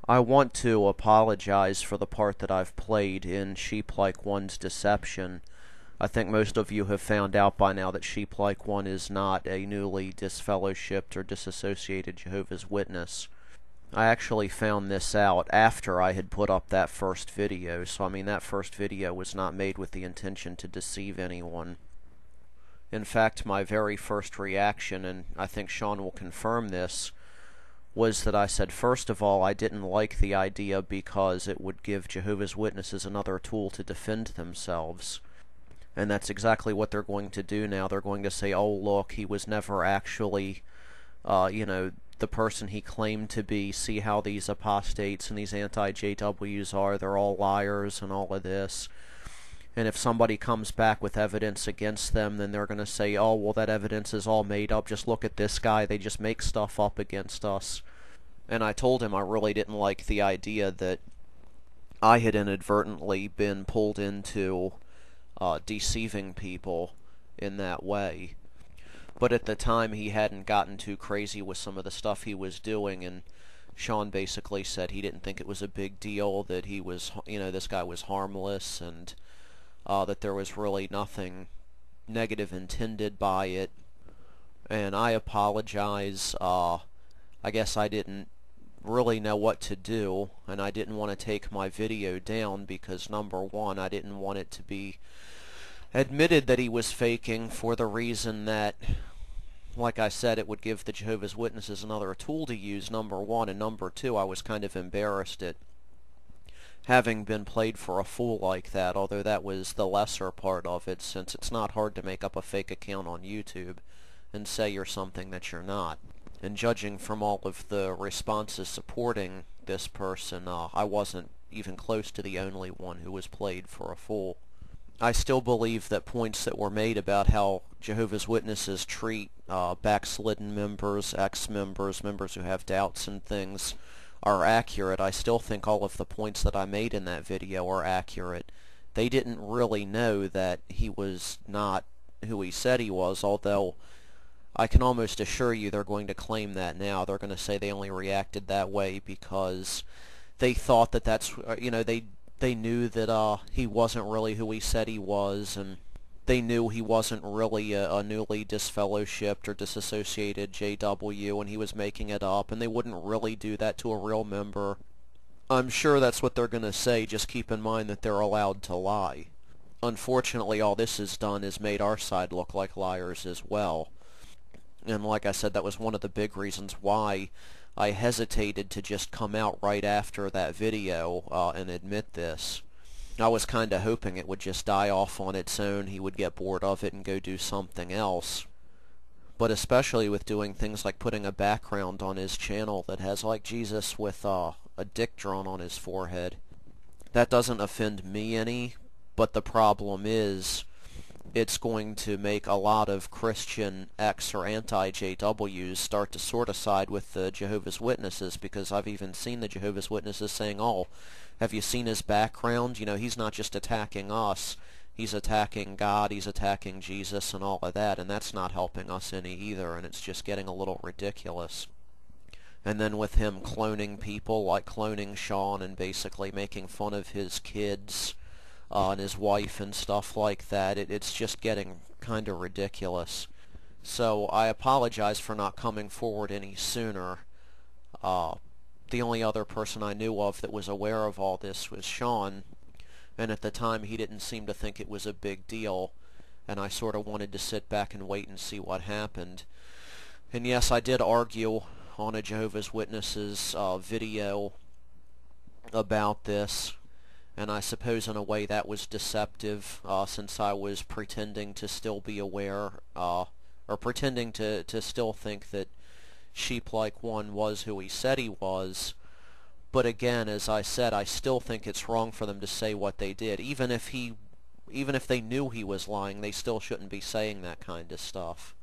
I want to apologize for the part that I've played in Sheeplike1's deception. I think most of you have found out by now that Sheeplike1 is not a newly disfellowshipped or disassociated Jehovah's Witness. I actually found this out after I had put up that first video, so I mean that first video was not made with the intention to deceive anyone. In fact, my very first reaction, and I think Sean will confirm this, was that I said, first of all, I didn't like the idea because it would give Jehovah's Witnesses another tool to defend themselves. And that's exactly what they're going to do now. They're going to say, oh, look, he was never actually, the person he claimed to be. See how these apostates and these anti-JWs are. They're all liars and all of this. And if somebody comes back with evidence against them, then they're going to say, oh, well, that evidence is all made up. Just look at this guy. They just make stuff up against us. And I told him I really didn't like the idea that I had inadvertently been pulled into deceiving people in that way. But at the time, he hadn't gotten too crazy with some of the stuff he was doing, and Sean basically said he didn't think it was a big deal, that he was, this guy was harmless, and that there was really nothing negative intended by it. And I apologize. I guess I didn't really know what to do, and I didn't want to take my video down because, number one, I didn't want it to be admitted that he was faking for the reason that, like I said, it would give the Jehovah's Witnesses another tool to use, number one, and number two, I was kind of embarrassed at having been played for a fool like that, although that was the lesser part of it, since it's not hard to make up a fake account on YouTube and say you're something that you're not. And judging from all of the responses supporting this person, I wasn't even close to the only one who was played for a fool. I still believe that points that were made about how Jehovah's Witnesses treat backslidden members, ex-members, members who have doubts and things, are accurate. I still think all of the points that I made in that video are accurate. They didn't really know that he was not who he said he was, although I can almost assure you they're going to claim that now. They're going to say they only reacted that way because they thought that that's, they knew that he wasn't really who he said he was, and they knew he wasn't really a newly disfellowshipped or disassociated JW, and he was making it up, and they wouldn't really do that to a real member. I'm sure that's what they're going to say, just keep in mind that they're allowed to lie. Unfortunately, all this has done is made our side look like liars as well. And like I said, that was one of the big reasons why I hesitated to just come out right after that video and admit this. I was kind of hoping it would just die off on its own, he would get bored of it and go do something else. But especially with doing things like putting a background on his channel that has like Jesus with a dick drawn on his forehead. That doesn't offend me any, but the problem is it's going to make a lot of Christian ex or anti-JWs start to sort of side with the Jehovah's Witnesses, because I've even seen the Jehovah's Witnesses saying, oh, have you seen his background? He's not just attacking us, he's attacking God, he's attacking Jesus and all of that, and that's not helping us any either, and it's just getting a little ridiculous. And then with him cloning people, like cloning Sean and basically making fun of his kids, and his wife and stuff like that, it's just getting kind of ridiculous. So I apologize for not coming forward any sooner. The only other person I knew of that was aware of all this was Sean, and at the time he didn't seem to think it was a big deal, and I sort of wanted to sit back and wait and see what happened. And yes, I did argue on a Jehovah's Witnesses video about this, and I suppose in a way that was deceptive, since I was pretending to still be aware, or pretending to still think that Sheeplike1 was who he said he was. But again, as I said, I still think it's wrong for them to say what they did. Even if they knew he was lying, they still shouldn't be saying that kind of stuff.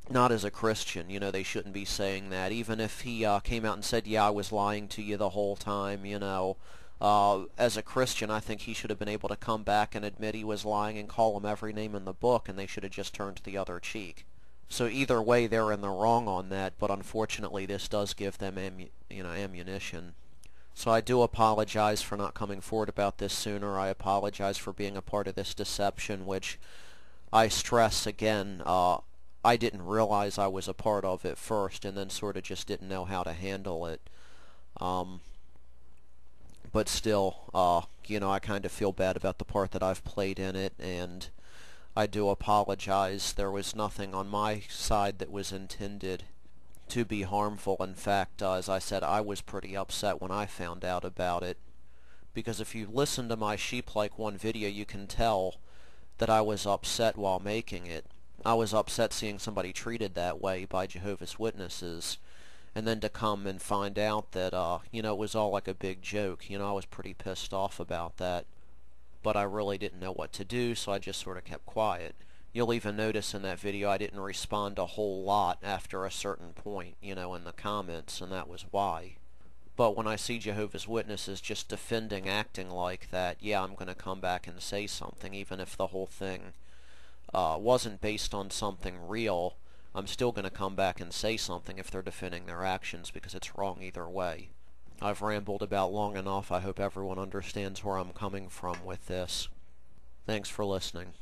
Not as a Christian, they shouldn't be saying that. Even if he came out and said, yeah, I was lying to you the whole time, as a Christian, I think he should have been able to come back and admit he was lying and call him every name in the book, and they should have just turned the other cheek. So either way, they're in the wrong on that, but unfortunately this does give them ammunition. So I do apologize for not coming forward about this sooner. I apologize for being a part of this deception, which I stress again, I didn't realize I was a part of it first, and then sort of just didn't know how to handle it. But still, I kind of feel bad about the part that I've played in it, and I do apologize. There was nothing on my side that was intended to be harmful. In fact, as I said, I was pretty upset when I found out about it, because if you listen to my Sheeplike1 video, you can tell that I was upset while making it. I was upset seeing somebody treated that way by Jehovah's Witnesses, and then to come and find out that, it was all like a big joke. I was pretty pissed off about that, but I really didn't know what to do, so I just sort of kept quiet. You'll even notice in that video I didn't respond a whole lot after a certain point, in the comments, and that was why. But when I see Jehovah's Witnesses just defending acting like that, yeah, I'm going to come back and say something, even if the whole thing wasn't based on something real. I'm still going to come back and say something if they're defending their actions, because it's wrong either way. I've rambled about long enough. I hope everyone understands where I'm coming from with this. Thanks for listening.